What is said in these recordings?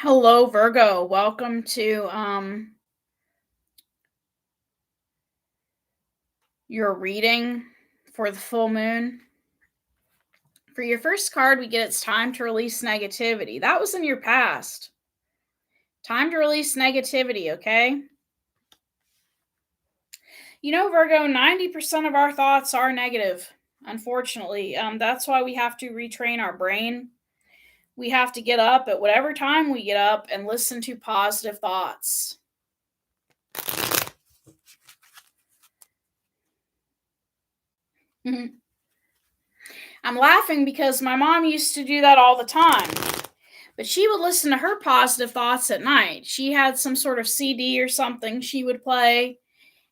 Hello, Virgo. Welcome to your reading for the full moon. For your first card, we get it's time to release negativity. That was in your past. Time to release negativity, okay? You know, Virgo, 90% of our thoughts are negative, unfortunately. That's why we have to retrain our brain. We have to get up at whatever time we get up and listen to positive thoughts. I'm laughing because my mom used to do that all the time. But she would listen to her positive thoughts at night. She had some sort of CD or something she would play,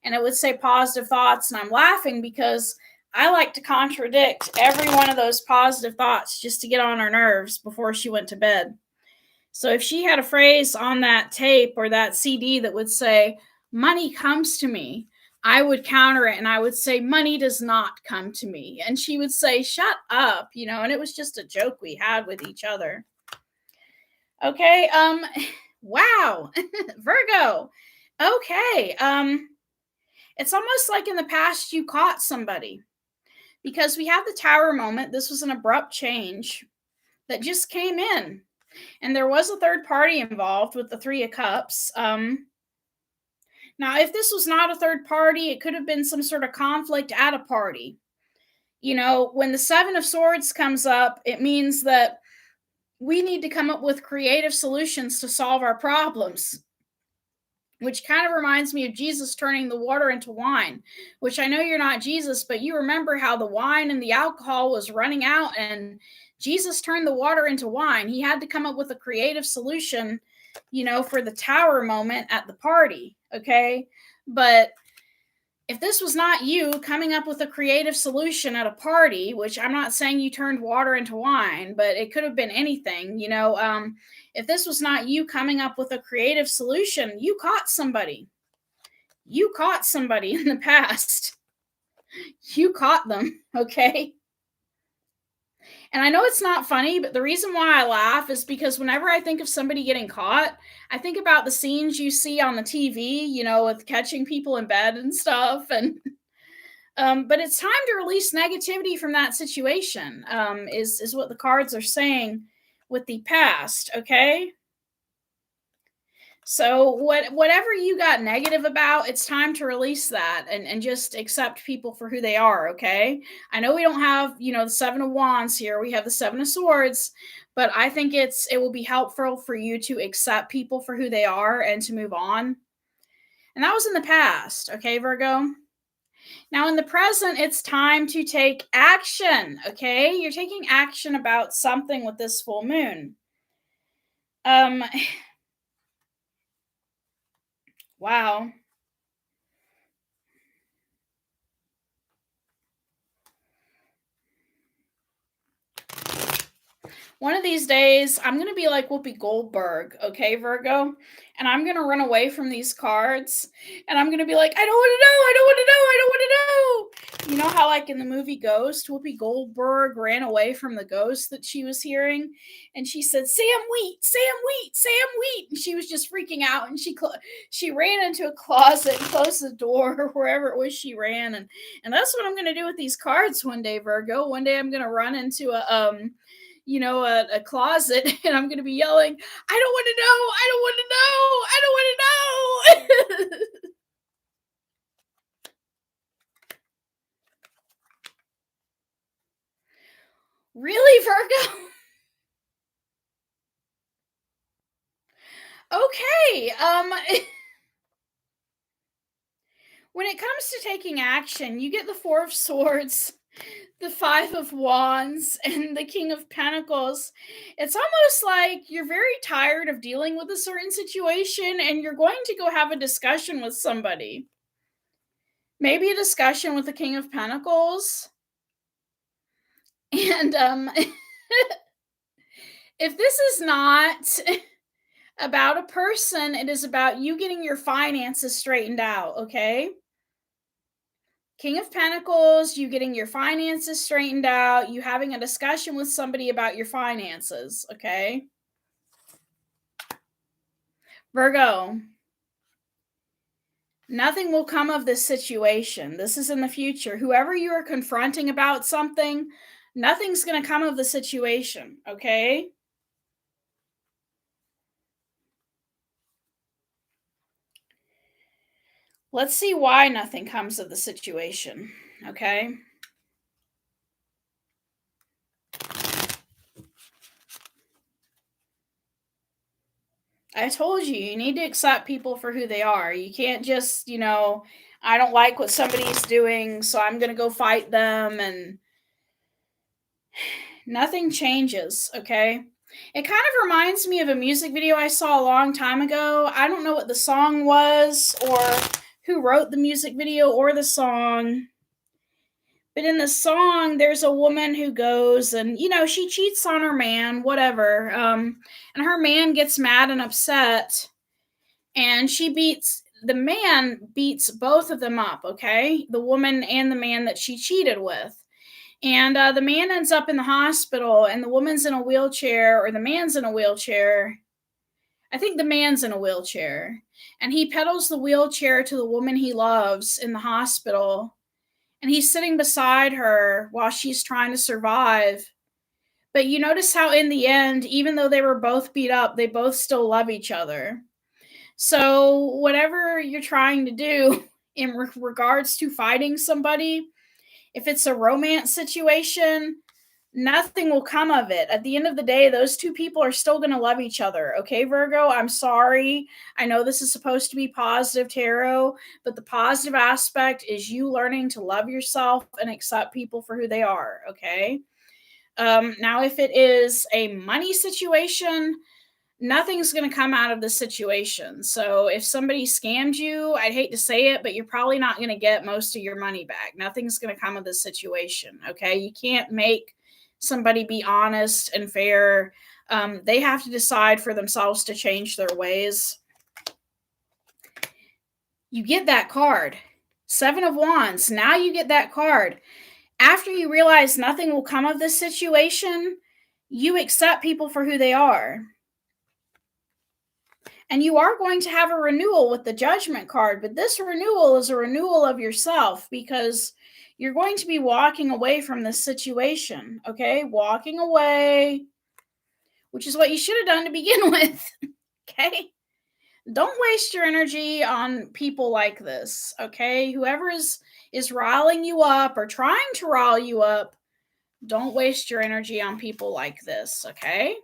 and it would say positive thoughts. And I'm laughing because I like to contradict every one of those positive thoughts just to get on her nerves before she went to bed. So if she had a phrase on that tape or that CD that would say, money comes to me, I would counter it and I would say, money does not come to me. And she would say, shut up, and it was just a joke we had with each other. Okay, wow. Virgo. Okay. It's almost like in the past you caught somebody because we have the tower moment. This was an abrupt change that just came in. And there was a third party involved with the 3 of Cups. Now, if this was not a third party, it could have been some sort of conflict at a party. When the 7 of Swords comes up, it means that we need to come up with creative solutions to solve our problems, which kind of reminds me of Jesus turning the water into wine, which I know you're not Jesus, but you remember how the wine and the alcohol was running out and Jesus turned the water into wine. He had to come up with a creative solution, for the tower moment at the party. Okay. But if this was not you coming up with a creative solution at a party, which I'm not saying you turned water into wine, but it could have been anything, if this was not you coming up with a creative solution, you caught somebody. You caught somebody in the past. You caught them, okay? And I know it's not funny, but the reason why I laugh is because whenever I think of somebody getting caught, I think about the scenes you see on the TV, with catching people in bed and stuff. And but it's time to release negativity from that situation, is what the cards are saying with the past, okay? So whatever you got negative about, it's time to release that and just accept people for who they are, okay? I know we don't have, the 7 of Wands here. We have the 7 of Swords, but I think it will be helpful for you to accept people for who they are and to move on. And that was in the past, okay, Virgo? Now, in the present, it's time to take action, okay? You're taking action about something with this full moon. Wow. One of these days, I'm going to be like Whoopi Goldberg, okay, Virgo? And I'm going to run away from these cards. And I'm going to be like, I don't want to know. I don't want to know. I don't want to know. You know how, like in the movie Ghost, Whoopi Goldberg ran away from the ghost that she was hearing? And she said, Sam Wheat, Sam Wheat, Sam Wheat. And she was just freaking out. And she ran into a closet and closed the door or wherever it was she ran. And that's what I'm going to do with these cards one day, Virgo. One day I'm going to run into a closet and I'm going to be yelling, I don't want to know. I don't want to know. I don't want to know. Really, Virgo? Okay. When it comes to taking action, you get the 4 of Swords, the 5 of Wands, and the King of Pentacles. It's almost like you're very tired of dealing with a certain situation and you're going to go have a discussion with somebody. Maybe a discussion with the King of Pentacles. And if this is not about a person, it is about you getting your finances straightened out, okay? King of Pentacles, you getting your finances straightened out, you having a discussion with somebody about your finances, okay? Virgo, nothing will come of this situation. This is in the future. Whoever you are confronting about something, nothing's going to come of the situation, okay? Let's see why nothing comes of the situation, okay? I told you, you need to accept people for who they are. You can't just, I don't like what somebody's doing, so I'm going to go fight them, and nothing changes, okay? It kind of reminds me of a music video I saw a long time ago. I don't know what the song was or who wrote the music video or the song. But in the song, there's a woman who goes and, she cheats on her man, whatever. And her man gets mad and upset, and the man beats both of them up, okay? The woman and the man that she cheated with. And the man ends up in the hospital, and the woman's in a wheelchair, or the man's in a wheelchair. I think the man's in a wheelchair. And he pedals the wheelchair to the woman he loves in the hospital. And he's sitting beside her while she's trying to survive. But you notice how, in the end, even though they were both beat up, they both still love each other. So, whatever you're trying to do in regards to fighting somebody, if it's a romance situation, nothing will come of it. At the end of the day, those two people are still going to love each other. Okay, Virgo, I'm sorry. I know this is supposed to be positive tarot, but the positive aspect is you learning to love yourself and accept people for who they are. Okay. Now, if it is a money situation, nothing's going to come out of the situation. So if somebody scammed you, I'd hate to say it, but you're probably not going to get most of your money back. Nothing's going to come of this situation. Okay. You can't make somebody be honest and fair. They have to decide for themselves to change their ways. You get that card. 7 of Wands. Now you get that card. After you realize nothing will come of this situation, you accept people for who they are. And you are going to have a renewal with the Judgment card, but this renewal is a renewal of yourself, because you're going to be walking away from this situation, okay? Walking away, which is what you should have done to begin with, okay? Don't waste your energy on people like this, okay? Whoever is riling you up or trying to rile you up, don't waste your energy on people like this, okay?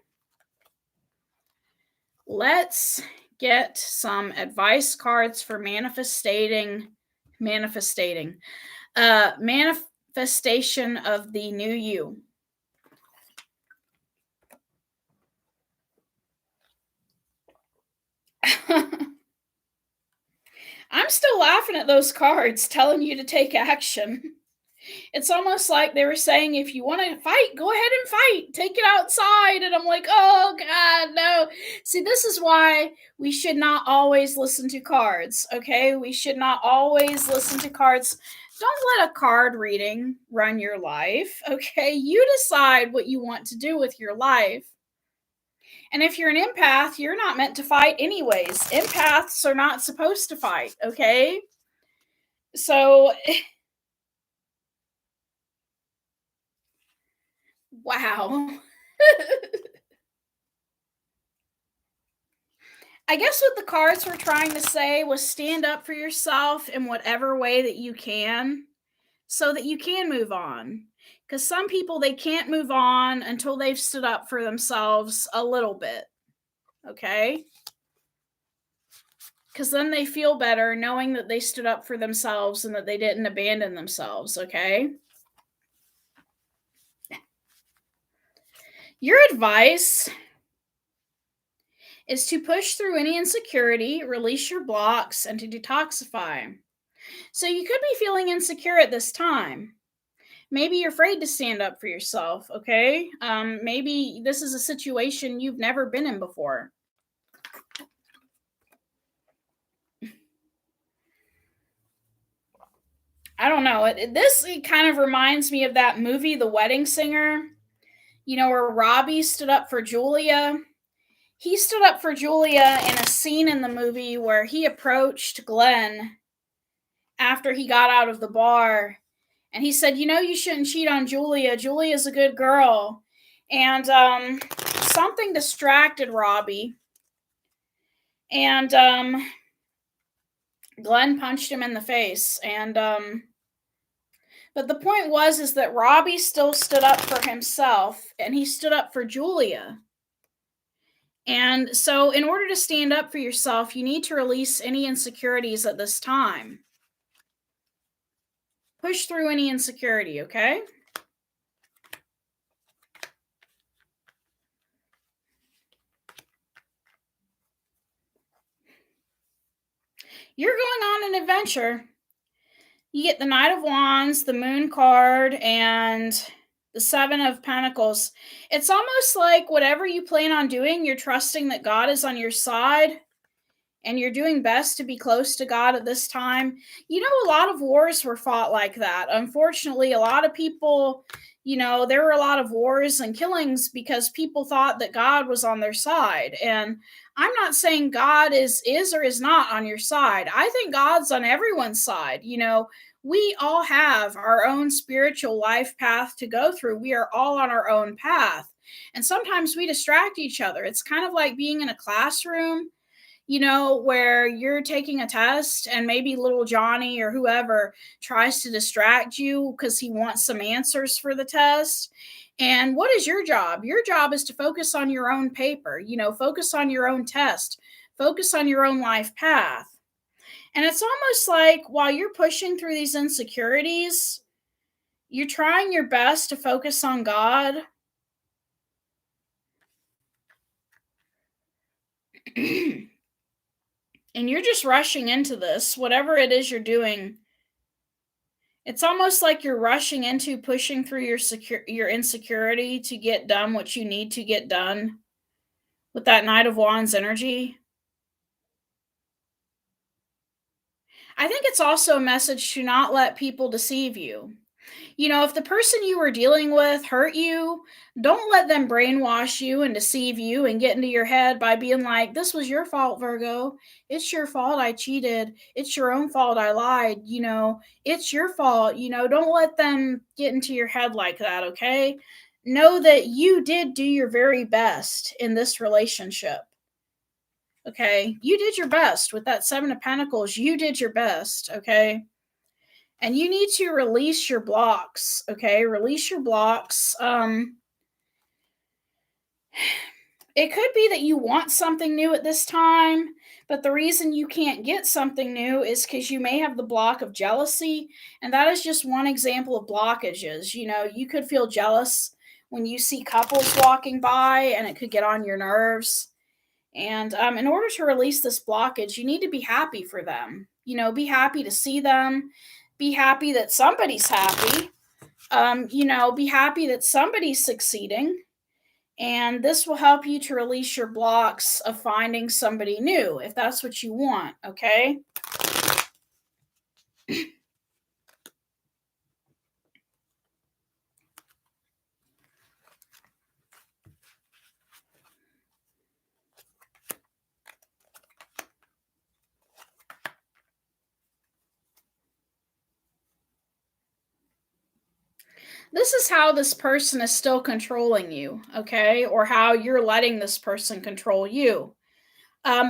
Let's get some advice cards for manifestation of the new you. I'm still laughing at those cards telling you to take action. It's almost like they were saying, if you want to fight, go ahead and fight. Take it outside. And I'm like, oh, God, no. See, this is why we should not always listen to cards, okay? We should not always listen to cards. Don't let a card reading run your life, okay? You decide what you want to do with your life. And if you're an empath, you're not meant to fight anyways. Empaths are not supposed to fight, okay? So, wow. I guess what the cards were trying to say was stand up for yourself in whatever way that you can, so that you can move on. Because some people, they can't move on until they've stood up for themselves a little bit, okay? Because then they feel better knowing that they stood up for themselves and that they didn't abandon themselves, okay? Your advice is to push through any insecurity, release your blocks, and to detoxify. So you could be feeling insecure at this time. Maybe you're afraid to stand up for yourself, okay? Maybe this is a situation you've never been in before. I don't know. This kind of reminds me of that movie, The Wedding Singer, where Robbie stood up for Julia. he stood up for Julia in a scene in the movie where he approached Glenn after he got out of the bar, and he said, you shouldn't cheat on Julia. Julia's a good girl. And something distracted Robbie, and Glenn punched him in the face. And but the point was is that Robbie still stood up for himself, and he stood up for Julia. And so in order to stand up for yourself, you need to release any insecurities at this time. Push through any insecurity, okay? You're going on an adventure. You get the Knight of Wands, the Moon card, and the Seven of Pentacles. It's almost like whatever you plan on doing, you're trusting that God is on your side, and you're doing best to be close to God at this time. A lot of wars were fought like that. Unfortunately, a lot of people, there were a lot of wars and killings because people thought that God was on their side. And I'm not saying God is or is not on your side. I think God's on everyone's side. We all have our own spiritual life path to go through. We are all on our own path. And sometimes we distract each other. It's kind of like being in a classroom, where you're taking a test and maybe little Johnny or whoever tries to distract you because he wants some answers for the test. And what is your job? Your job is to focus on your own paper, focus on your own test, focus on your own life path. And it's almost like while you're pushing through these insecurities, you're trying your best to focus on God. And you're just rushing into this, whatever it is you're doing. It's almost like you're rushing into pushing through your insecurity to get done what you need to get done with that Knight of Wands energy. I think it's also a message to not let people deceive you. If the person you were dealing with hurt you, don't let them brainwash you and deceive you and get into your head by being like, this was your fault, Virgo. It's your fault I cheated. It's your own fault I lied. It's your fault. Don't let them get into your head like that, okay? Know that you did do your very best in this relationship. Okay? You did your best with that Seven of Pentacles. You did your best, okay? And you need to release your blocks, okay? Release your blocks. It could be that you want something new at this time, but the reason you can't get something new is because you may have the block of jealousy, and that is just one example of blockages. You could feel jealous when you see couples walking by, and it could get on your nerves. And in order to release this blockage, you need to be happy for them. Be happy to see them. Be happy that somebody's happy. Be happy that somebody's succeeding. And this will help you to release your blocks of finding somebody new, if that's what you want, okay? This is how this person is still controlling you, okay? Or how you're letting this person control you.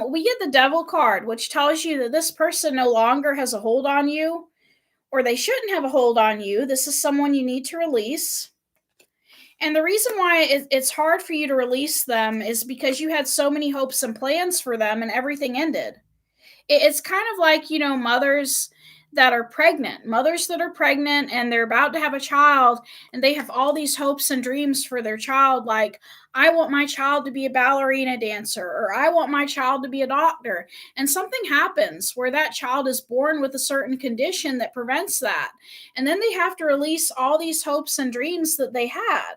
We get the Devil card, which tells you that this person no longer has a hold on you, or they shouldn't have a hold on you. This is someone you need to release. And the reason why it's hard for you to release them is because you had so many hopes and plans for them and everything ended. It's kind of like, mothers that are pregnant and they're about to have a child, and they have all these hopes and dreams for their child. Like, I want my child to be a ballerina dancer, or I want my child to be a doctor. And something happens where that child is born with a certain condition that prevents that. And then they have to release all these hopes and dreams that they had.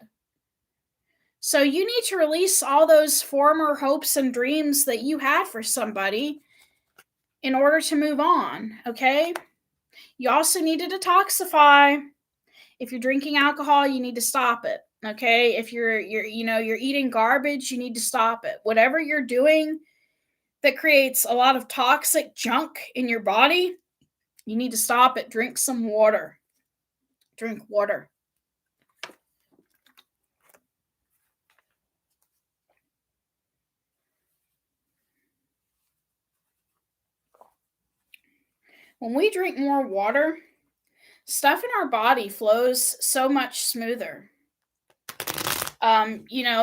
So you need to release all those former hopes and dreams that you had for somebody in order to move on, okay? You also need to detoxify. If you're drinking alcohol, you need to stop it, Okay? If you're eating garbage, you need to stop it. Whatever you're doing that creates a lot of toxic junk in your body, you need to stop it. Drink some water. Drink water. When we drink more water, stuff in our body flows so much smoother.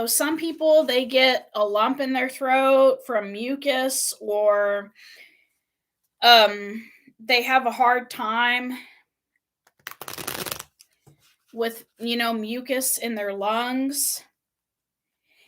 Some people, they get a lump in their throat from mucus, or um they have a hard time with mucus in their lungs.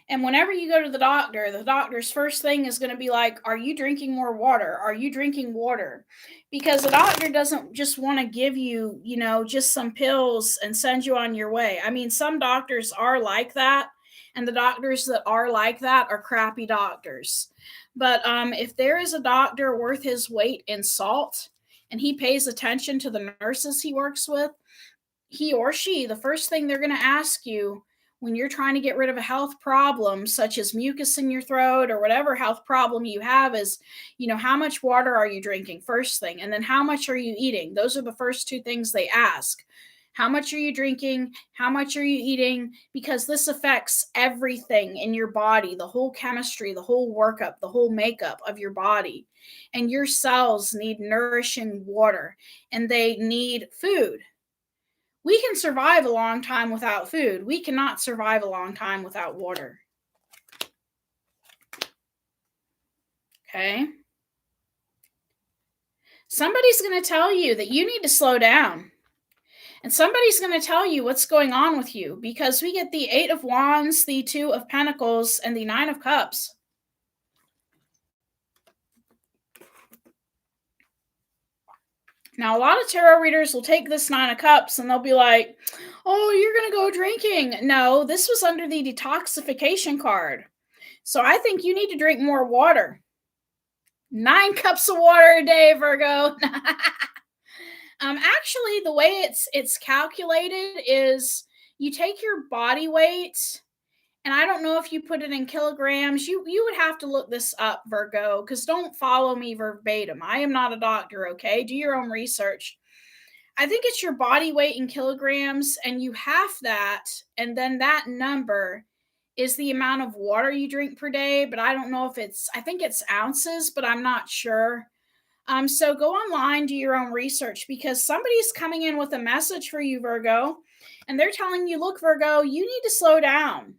And whenever you go to the doctor's first thing is going to be like, are you drinking more water? Are you drinking water? Because the doctor doesn't just want to give you, just some pills and send you on your way. I mean, some doctors are like that, and the doctors that are like that are crappy doctors. But if there is a doctor worth his weight in salt and he pays attention to the nurses he works with, he or she, the first thing they're going to ask you when you're trying to get rid of a health problem, such as mucus in your throat or whatever health problem you have, is, how much water are you drinking? First thing. And then how much are you eating? Those are the first two things they ask. How much are you drinking? How much are you eating? Because this affects everything in your body, the whole chemistry, the whole workup, the whole makeup of your body. And your cells need nourishing water, and they need food. We can survive a long time without food. We cannot survive a long time without water. Okay? Somebody's going to tell you that you need to slow down. And somebody's going to tell you what's going on with you, because we get the 8 of Wands, the 2 of Pentacles, and the 9 of Cups. Now, a lot of tarot readers will take this 9 of Cups and they'll be like, oh, you're going to go drinking. No, this was under the detoxification card. So I think you need to drink more water. 9 cups of water a day, Virgo. Actually, the way it's calculated is you take your body weight, and I don't know if you put it in kilograms. You would have to look this up, Virgo, because don't follow me verbatim. I am not a doctor, okay? Do your own research. I think it's your body weight in kilograms, and you half that, and then that number is the amount of water you drink per day. But I don't know if I think it's ounces, but I'm not sure. So go online, do your own research, because somebody's coming in with a message for you, Virgo, and they're telling you, look, Virgo, you need to slow down.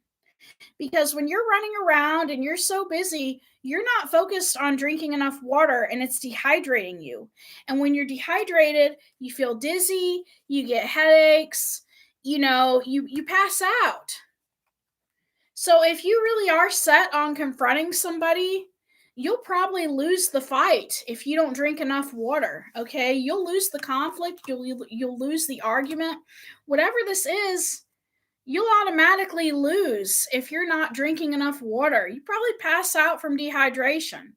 Because when you're running around and you're so busy, you're not focused on drinking enough water, and it's dehydrating you. And when you're dehydrated, you feel dizzy, you get headaches, you pass out. So if you really are set on confronting somebody, you'll probably lose the fight if you don't drink enough water, okay? You'll lose the conflict, you'll lose the argument. Whatever this is, you'll automatically lose if you're not drinking enough water. You probably pass out from dehydration,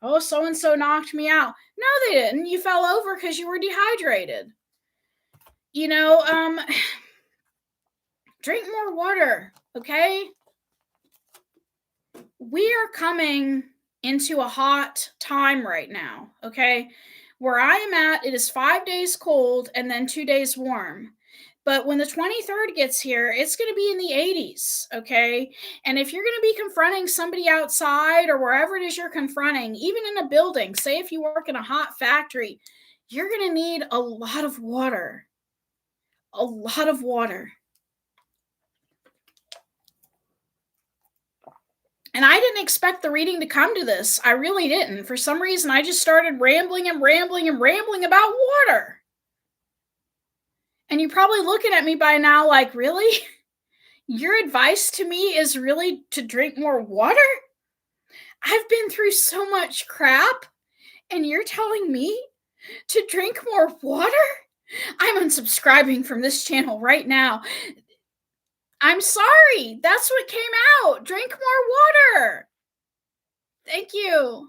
Oh, so and so knocked me out. No, they didn't. You fell over because you were dehydrated. Drink more water, okay? We are coming into a hot time right now, okay? Where I am at, it is 5 days cold and then 2 days warm. But when the 23rd gets here, it's going to be in the 80s, okay? And if you're going to be confronting somebody outside or wherever it is you're confronting, even in a building, say if you work in a hot factory, you're going to need a lot of water. A lot of water. And I didn't expect the reading to come to this. I really didn't. For some reason, I just started rambling and rambling and rambling about water. And you're probably looking at me by now like, really? Your advice to me is really to drink more water? I've been through so much crap, and you're telling me to drink more water? I'm unsubscribing from this channel right now. I'm sorry. That's what came out. Drink more water. Thank you.